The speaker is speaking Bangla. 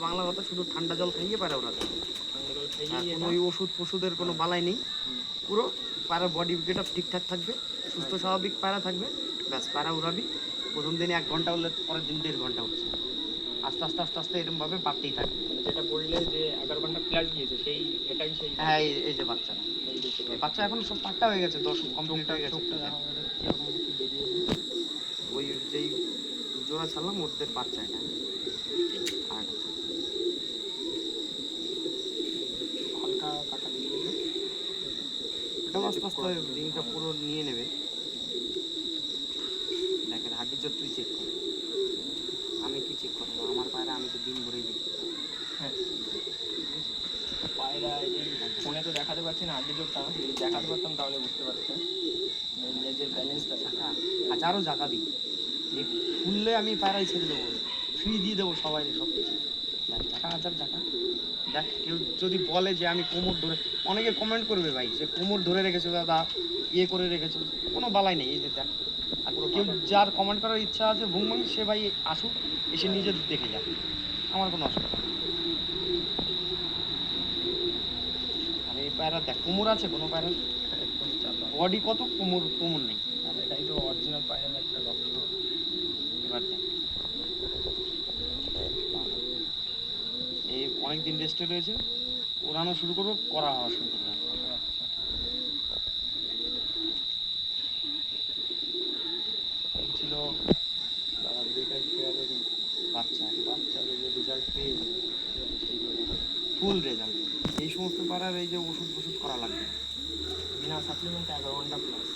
বাংলা কথা শুধু ঠান্ডা জল খাইয়ে পায়রা ওরা কোনো ওই ওষুধ ফষুধের কোনো বালাই নেই। পুরো পায়রার বডি গেট আপ ঠিকঠাক থাকবে, সুস্থ স্বাভাবিক পায়রা থাকবে, ব্যাস পায়রা উড়াবি। প্রথম দিনে 1 ঘন্টা উঠলে পরের দিন 1.5 ঘন্টা উঠছে, আস্তে আস্তে আস্তে আস্তে এরকমভাবে বাড়তেই থাকবে। যেটা বললে যে 11 ঘন্টা প্লাস গিয়েছে সেই এটাই সেই হ্যাঁ এই যে বাচ্চারা, এই বাচ্চা এখন সব পাট্টা হয়ে গেছে, 10 কমপ্লিট হয়ে গেছে। ওই যেই জোড়া ছাড়লাম ওদের বাচ্চা এটা। আর হালকা কাটা দিয়ে দিলে এটা আস্তে আস্তে রিংটা পুরো নিয়ে নেবে। দেখেন হাড্ডির জোর তুই চেক কর, আমি কি চেক করবো? আমার পায়রা আমি তো দিন ভরেই দেখি। হ্যাঁ পায়রা এই ফোনে তো দেখাতে পারছি না আগে জোরটা, যদি দেখাতে পারতাম তাহলে বুঝতে পারতাম লেজের ব্যালেন্সটা। ঝাঁকা হাজারও ঝাঁকা দিই, খুললে আমি পায়রাই ছেড়ে দেবো, ফ্রি দিয়ে দেবো সবাই সব কিছু। ঝাঁকা হাজার ঝাঁকা। দেখ কেউ যদি বলে যে আমি কোমর ধরে, অনেকে কমেন্ট করবে ভাই যে কোমর ধরে রেখেছো দাদা, ইয়ে করে রেখেছো, কোনো বালাই নেই। এই যে দেখ, আর কেউ যার কমেন্ট করার ইচ্ছা আছে ভুংভাং সে ভাই আসুক, এসে নিজে দেখে যাক, আমার কোনো অসুবিধা নেই। আর এই পায়রা দেখ কোমর আছে কোনো পায়রা, একদম চাপা বডি কত, কোমর কোমর নেই। আর এটাই তো অরিজিনাল পায়রার একটা লক্ষ্য। এবার দেখ এই অনেকদিন রেস্টে রয়েছে, ওড়ানো শুরু করবো, করা হওয়া শুরু করবে। আচ্ছা এই ছিল দাদা দুইটা পেয়ারের বাচ্চা বাচ্চাদের যে রেজাল্ট পেয়ে যাবে সেইগুলো ফুল রেজাল্ট। এই সমস্ত পাড়ার এই যে ওষুধ ফষুধ করা লাগবে, বিনা সাপ্লিমেন্টে 11 ঘন্টা প্লাস।